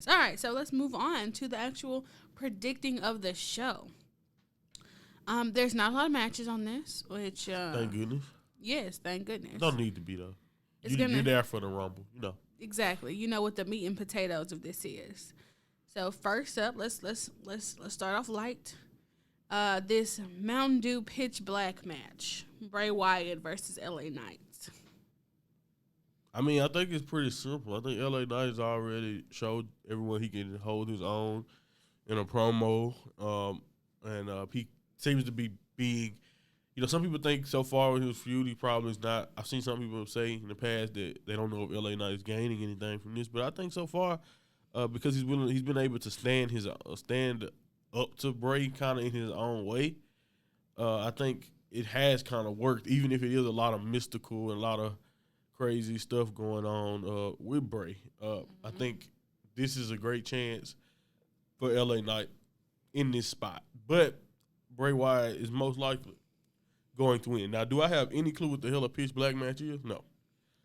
All right, so let's move on to the actual predicting of the show. There's not a lot of matches on this, which Thank goodness. yes, thank goodness. Don't need to be though. It's You're there for the Rumble, you know. exactly. You know what the meat and potatoes of this is. So first up, let's start off light. This Mountain Dew Pitch Black match, Bray Wyatt versus LA Knight. I mean, I think it's pretty simple. I think LA Knight's already showed everyone he can hold his own in a promo, and he seems to be being. You know, some people think so far with his feud, he probably is not. I've seen some people say in the past that they don't know if LA Knight is gaining anything from this, but I think so far, because he's been able to stand up to Bray kind of in his own way. I think it has kind of worked, even if it is a lot of mystical and a lot of crazy stuff going on with Bray. I think this is a great chance for LA Knight in this spot, but Bray Wyatt is most likely going to win. Now, do I have any clue what the hell a pitch black match is? No.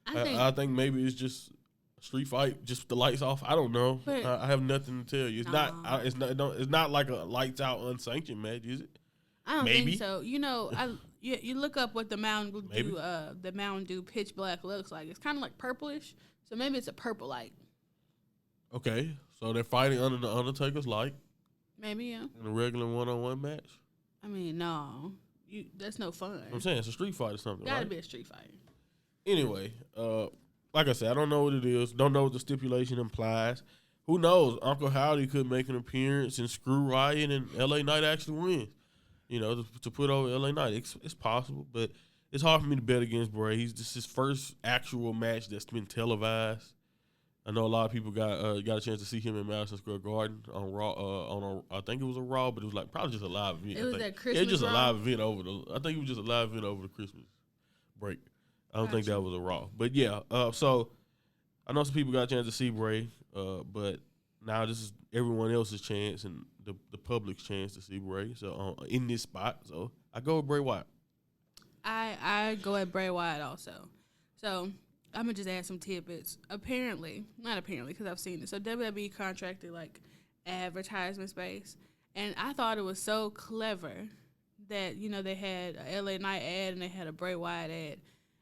I think maybe it's just a street fight, just with the lights off. I don't know. I have nothing to tell you. It's not like a lights out unsanctioned match, is it? I don't think so. You know, you look up what the Mountain Dew Pitch Black looks like. It's kind of like purplish, so maybe it's a purple light. Okay, so they're fighting under the Undertaker's light. Maybe, yeah. In a regular one-on-one match. I mean, no. That's no fun. I'm saying it's a street fight or something. Gotta be a street fight. Anyway, like I said, I don't know what it is. Don't know what the stipulation implies. Who knows? Uncle Howdy could make an appearance and screw Ryan and LA Knight actually wins. You know, to put over LA Knight. It's possible, but it's hard for me to bet against Bray. This is his first actual match that's been televised. I know a lot of people got a chance to see him in Madison Square Garden on Raw. I think it was a Raw, but it was like probably just a live event. It was that Christmas. Just a live event I think it was just a live event over the Christmas break. I don't think that was a Raw, but yeah. So I know some people got a chance to see Bray, but now this is everyone else's chance and the public's chance to see Bray. So in this spot, so I go with Bray Wyatt. I go at Bray Wyatt also. So I'm gonna just add some tidbits. Not apparently, because I've seen it. So WWE contracted like advertisement space, and I thought it was so clever that they had a LA Knight ad and they had a Bray Wyatt ad.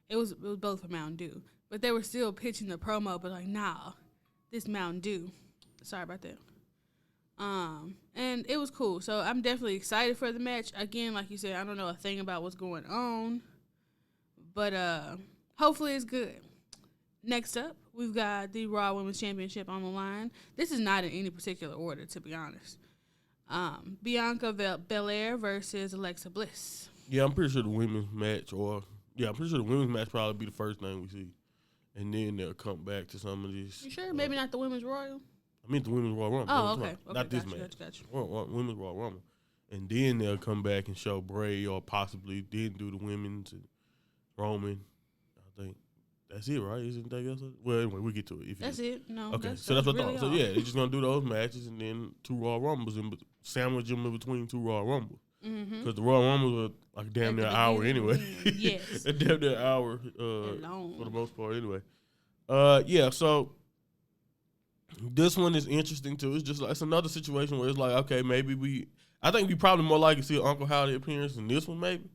It was both for Mountain Dew, but they were still pitching the promo. But like, nah, this Mountain Dew. Sorry about that. And it was cool. So I'm definitely excited for the match. Again, like you said, I don't know a thing about what's going on, but hopefully it's good. Next up, we've got the Raw Women's Championship on the line. This is not in any particular order, to be honest. Bianca Belair versus Alexa Bliss. Yeah, I'm pretty sure the women's match probably be the first thing we see. And then they'll come back to some of these. You sure? Maybe not the Women's Royal? I mean the Women's Royal Rumble. Oh, okay. Not this match. Gotcha. Women's Royal Rumble. And then they'll come back and show Bray or possibly didn't do the women's and Roman. I think. That's it, right? Isn't that else? Well, anyway, we'll get to it. That's it. No. Okay, so that's what I thought. So, yeah, they're just going to do those matches and then 2 Royal Rumbles and sandwich them in between 2 Royal Rumbles. Because the Royal Rumbles were like damn near an hour anyway. Yes. A damn near hour for the most part anyway. So this one is interesting too. It's another situation where it's like, okay, I think we probably more likely to see an Uncle Howdy appearance in this one maybe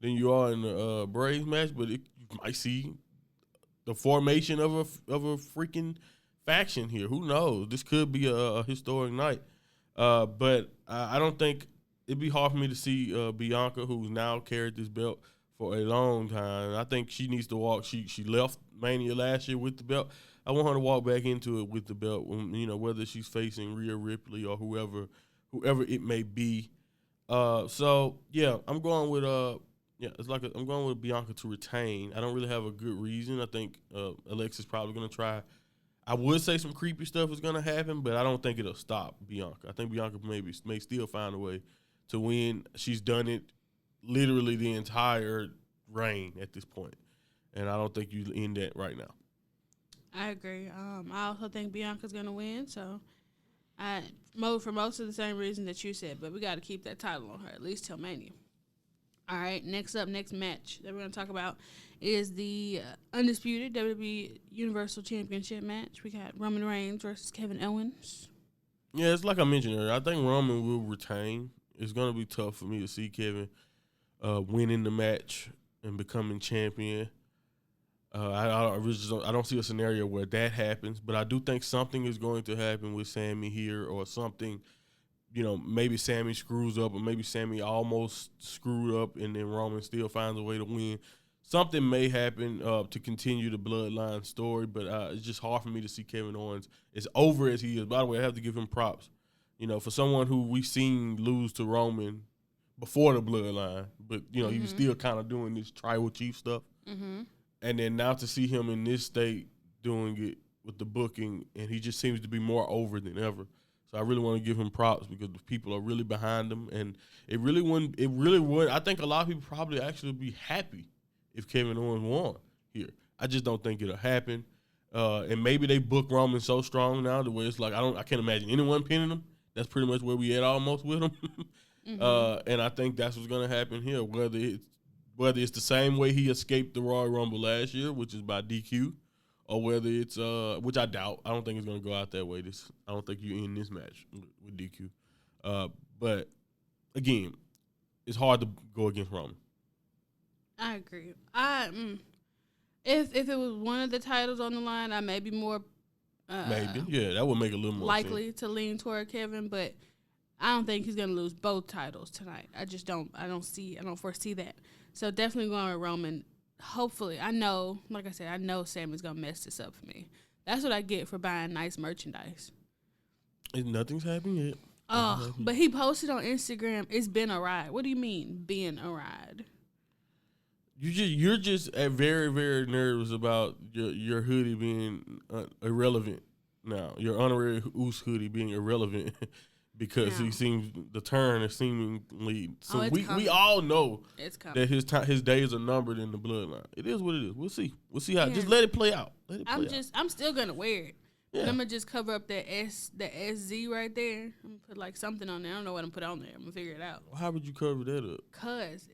than you are in the Bray's match, but you might see the formation of a freaking faction here. Who knows? This could be a historic night. But I don't think it'd be hard for me to see Bianca, who's now carried this belt for a long time. I think she needs to walk. She left Mania last year with the belt. I want her to walk back into it with the belt. Whether she's facing Rhea Ripley or whoever it may be. So yeah, I'm going with I'm going with Bianca to retain. I don't really have a good reason. I think Alexa's probably going to try. I would say some creepy stuff is going to happen, but I don't think it'll stop Bianca. I think Bianca may still find a way to win. She's done it literally the entire reign at this point, and I don't think you end that right now. I agree. I also think Bianca's going to win, so for most of the same reason that you said, but we got to keep that title on her, at least till Mania. All right, next match that we're going to talk about is the undisputed WWE Universal Championship match. We got Roman Reigns versus Kevin Owens. Yeah, it's like I mentioned earlier. I think Roman will retain. It's going to be tough for me to see Kevin winning the match and becoming champion. I don't see a scenario where that happens, but I do think something is going to happen with Sammy here, or something. Maybe Sammy screws up, or maybe Sammy almost screwed up, and then Roman still finds a way to win. Something may happen to continue the bloodline story, but it's just hard for me to see Kevin Owens as over as he is. By the way, I have to give him props. For someone who we've seen lose to Roman before the bloodline, but, he was still kind of doing this tribal chief stuff. Mm-hmm. And then now to see him in this state doing it with the booking, and he just seems to be more over than ever. So I really want to give him props because the people are really behind him, and it really would. I think a lot of people probably actually would be happy if Kevin Owens won here. I just don't think it'll happen. And maybe they book Roman so strong now the way it's like I can't imagine anyone pinning him. That's pretty much where we at almost with him. And I think that's what's gonna happen here. Whether it's the same way he escaped the Royal Rumble last year, which is by DQ, or whether it's which I doubt. I don't think it's gonna go out that way. I don't think you end this match with DQ. But again, it's hard to go against Roman. I agree. If it was one of the titles on the line, I may be more that would make a little more likely sense to lean toward Kevin, but I don't think he's gonna lose both titles tonight. I don't foresee that. So definitely going with Roman. Hopefully, I know Sammy's gonna mess this up for me. That's what I get for buying nice merchandise. Nothing's happened yet. But he posted on Instagram, "It's been a ride." What do you mean, being a ride? You're just very, very nervous about your hoodie being irrelevant now. Your honorary Uce hoodie being irrelevant because he seems the turn is seemingly. So we all know that his days are numbered in the bloodline. It is what it is. We'll see how. Just let it play out. I'm still gonna wear it. Yeah. I'm gonna just cover up the SZ right there. I'm gonna put like something on there. I don't know what I'm gonna put on there. I'm gonna figure it out. How would you cover that up? Cause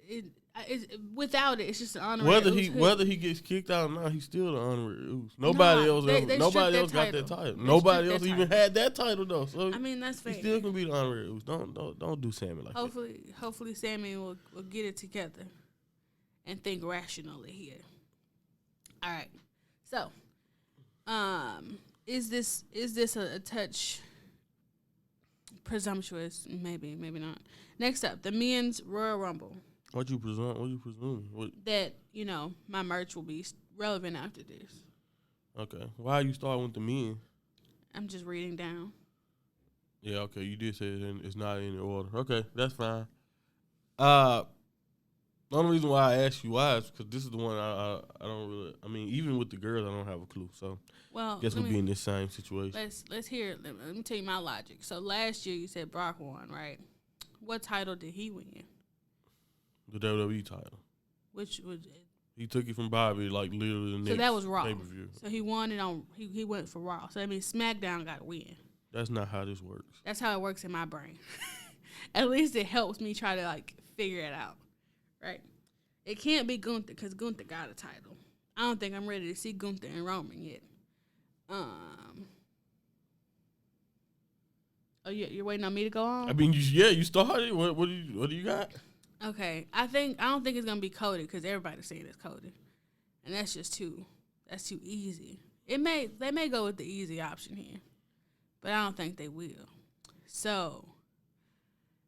without it, it's just an honorary. Whether he gets kicked out or not, he's still the honorary Uce. Nobody else got that title. Nobody else even had that title though. So that's fair. He still can be the honorary Uce. Don't do Sammy like that. Hopefully Sammy will get it together and think rationally here. All right, so is this a touch presumptuous? Maybe not. Next up, the men's Royal Rumble. What you presume? That, my merch will be relevant after this. Okay. Why are you starting with the men? I'm just reading down. Yeah, okay. You did say it's not in order. Okay, that's fine. The only reason why I asked you why is because this is the one I don't really. I mean, even with the girls, I don't have a clue. So, guess we'll be in this same situation. Let's hear it. Let me tell you my logic. So last year you said Brock won, right? What title did he win? The WWE title. Which was he took it from Bobby like literally the next. So that was Raw. Pay-per-view. So he won it on. He went for Raw. So that means SmackDown got to win. That's not how this works. That's how it works in my brain. At least it helps me try to figure it out, right? It can't be Gunther because Gunther got a title. I don't think I'm ready to see Gunther and Roman yet. Oh, you're waiting on me to go on? I mean, you started. What do you got? Okay, I don't think it's gonna be Cody because everybody's saying it's Cody, and that's too easy. They may go with the easy option here, but I don't think they will. So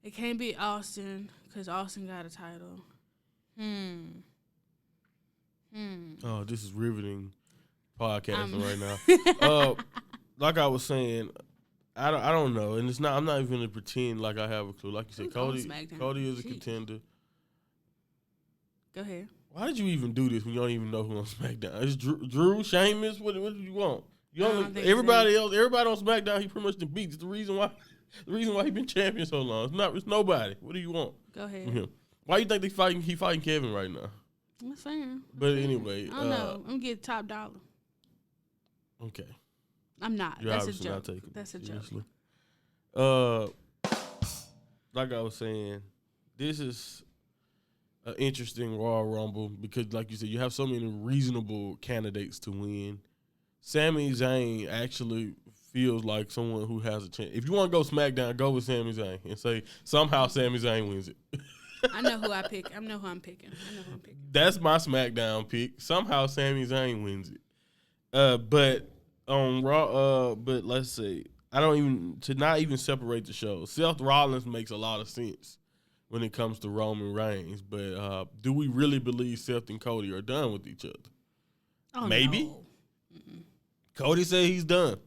it can't be Austin because Austin got a title. Oh, this is riveting podcasting right now. Like I was saying, I don't know, and it's not. I'm not even gonna pretend like I have a clue. Like you said, Cody is a contender. Go ahead. Why did you even do this when you don't even know who on SmackDown? It's Drew, Sheamus. What do you want? Everybody on SmackDown, he pretty much beats. The reason why he been champion so long. It's nobody. What do you want? Go ahead. Why do you think he fighting Kevin right now? That's fair. But anyway, I don't know. I'm gonna get top dollar. Okay. I'm not. That's a joke. That's a seriously. Joke. Like I was saying, this is an interesting Royal Rumble because, like you said, you have so many reasonable candidates to win. Sami Zayn actually feels like someone who has a chance. If you want to go SmackDown, go with Sami Zayn and say somehow Sami Zayn wins it. I know who I pick. I know who I'm picking. That's my SmackDown pick. Somehow Sami Zayn wins it. But on Raw, but let's see. To not even separate the shows. Seth Rollins makes a lot of sense when it comes to Roman Reigns. But do we really believe Seth and Cody are done with each other? Oh, maybe. No. Cody said he's done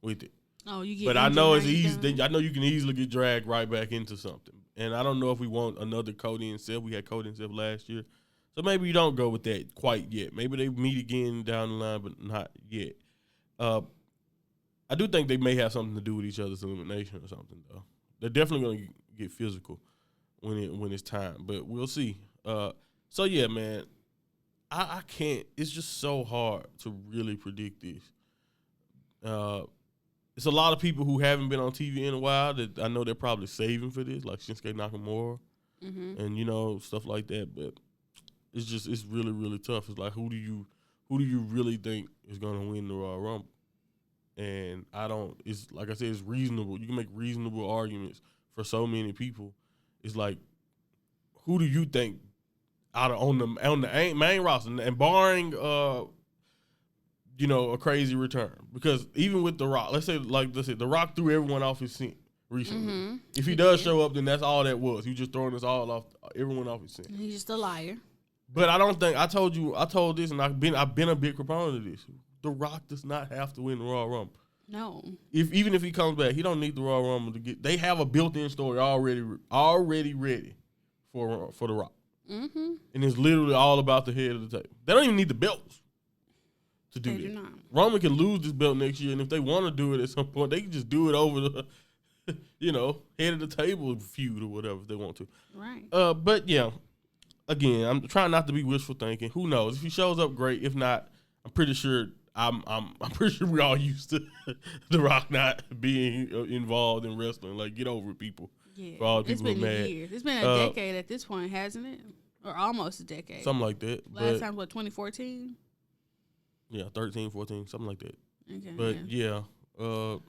with it. Oh, you get. But I know it's easy. I know you can easily get dragged right back into something. And I don't know if we want another Cody and Seth. We had Cody and Seth last year. So maybe you don't go with that quite yet. Maybe they meet again down the line, but not yet. I do think they may have something to do with each other's elimination or something, though. They're definitely going to get physical when it's time, but we'll see. So, yeah, man, I can't. It's just so hard to really predict this. It's a lot of people who haven't been on TV in a while that I know they're probably saving for this, like Shinsuke Nakamura and, stuff like that, but it's really, really tough. It's like, who do you really think is going to win the Royal Rumble? And it's like I said, it's reasonable. You can make reasonable arguments for so many people. It's like, who do you think on the main roster and barring, a crazy return? Because even with The Rock, let's say The Rock threw everyone off his scent recently. Mm-hmm. If he does show up, then that's all that was. He just throwing us everyone off his scent. He's just a liar. But I don't think I told this, and I've been a big proponent of this. The Rock does not have to win the Royal Rumble. No. Even if he comes back, he don't need the Royal Rumble to get. They have a built-in story already ready for The Rock, and it's literally all about the head of the table. They don't even need the belts to do that. Do not. Roman can lose this belt next year, and if they want to do it at some point, they can just do it over the, head of the table feud or whatever if they want to. Right. But yeah. Again, I'm trying not to be wishful thinking. Who knows? If he shows up, great. If not, I'm pretty sure we're all used to The Rock not being involved in wrestling. Like, get over it, people. Yeah, for all the people it's been mad. years. It's been a decade at this point, hasn't it? Or almost a decade. Something like that. Last time, 2014? Yeah, 13, 14, something like that. Okay. But yeah. All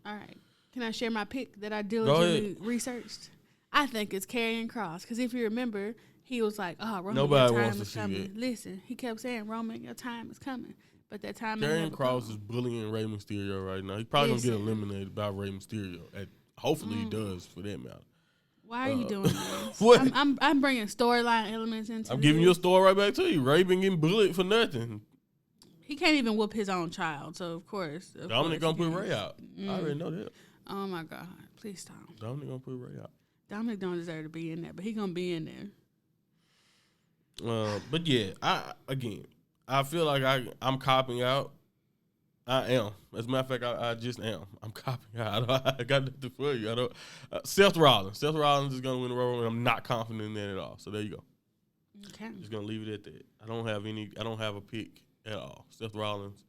right. Can I share my pick that I diligently researched? I think it's Karrion Kross, because if you remember, he was like, "Oh, Roman, nobody your time wants to is see coming." it. Listen, he kept saying, "Roman, your time is coming," but that time. Karrion Kross is bullying Rey Mysterio right now. He's probably gonna get eliminated by Rey Mysterio. Hopefully, he does, for that matter. Why are you doing this? What? I'm bringing storyline elements into. I'm giving you a story right back to you. Rey been getting bullied for nothing. He can't even whoop his own child, so of course. Dominic gonna put Rey out. I already know that. Oh my God! Please stop. Dominic gonna put Rey out. Dominic don't deserve to be in there, but he gonna be in there. But yeah, I feel like I'm copping out. I am. As a matter of fact, I just am. I'm copping out. I got nothing for you. Seth Rollins. Seth Rollins is gonna win the Royal Rumble, and I'm not confident in that at all. So there you go. Okay. Just gonna leave it at that. I don't have a pick at all. Seth Rollins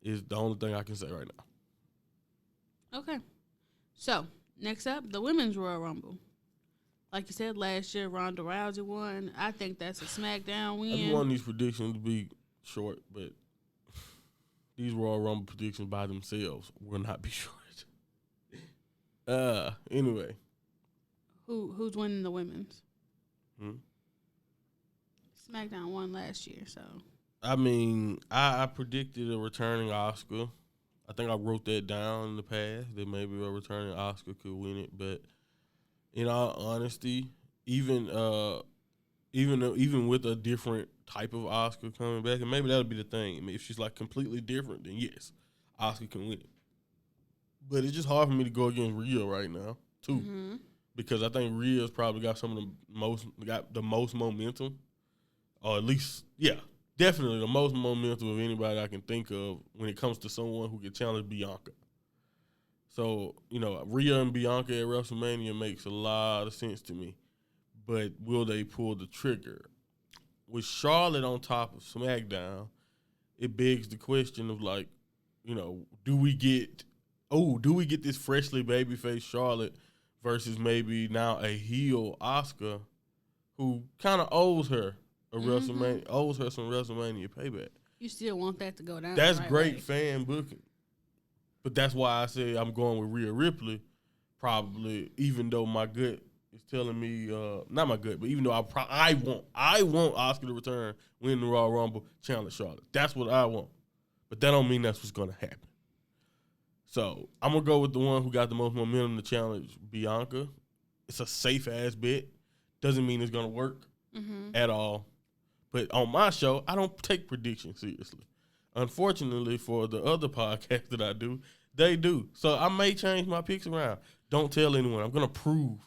is the only thing I can say right now. Okay. So next up, the Women's Royal Rumble. Like you said, last year Ronda Rousey won. I think that's a SmackDown win. I just want these predictions to be short, but these Royal Rumble predictions by themselves will not be short. Anyway. Who's winning the women's? SmackDown won last year, so. I mean, I predicted a returning Asuka. I think I wrote that down in the past that maybe a returning Asuka could win it, but in all honesty, even with a different type of Asuka coming back, and maybe that'll be the thing. I mean, if she's like completely different, then yes, Asuka can win it. But it's just hard for me to go against Rhea right now too, because I think Rhea's probably got the most momentum, or at least definitely the most momentum of anybody I can think of when it comes to someone who can challenge Bianca. So, Rhea and Bianca at WrestleMania makes a lot of sense to me. But will they pull the trigger? With Charlotte on top of SmackDown, it begs the question of do we get this freshly babyface Charlotte versus maybe now a heel Asuka who kind of owes her a WrestleMania, owes her some WrestleMania payback. You still want that to go down. That's the right great way. fan booking. But that's why I say I'm going with Rhea Ripley, probably, even though my gut is telling me, not my gut, but even though I want Asuka to return, win the Royal Rumble, challenge Charlotte. That's what I want. But that don't mean that's what's going to happen. So I'm going to go with the one who got the most momentum to challenge Bianca. It's a safe-ass bet. Doesn't mean it's going to work at all. But on my show, I don't take predictions seriously. Unfortunately, for the other podcast that I do, they do. So I may change my picks around. Don't tell anyone. I'm going to prove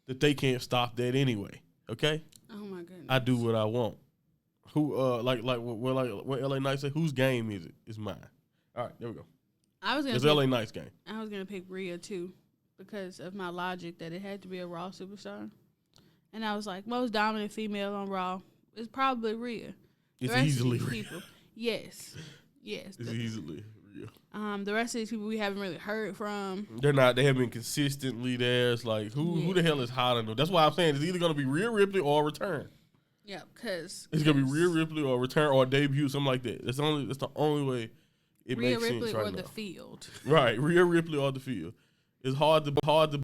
that they can't stop that anyway. Okay? Oh, my goodness. I do what I want. Who, like what LA Knight say, whose game is it? It's mine. All right, there we go. It's LA Knight's game. I was going to pick Rhea, too, because of my logic that it had to be a Raw superstar. And I was like, most dominant female on Raw is probably Rhea. It's easily Rhea. Yes. It's easily Rhea. The rest of these people we haven't really heard from. They haven't been consistently there. It's like, who the hell is hot enough? That's why I'm saying it's either going to be Rhea Ripley or return. Yeah, because it's going to be Rhea Ripley or return or debut, something like that. That's the only way it makes sense right now. Rhea Ripley or the field. Right, Rhea Ripley or the field. It's hard to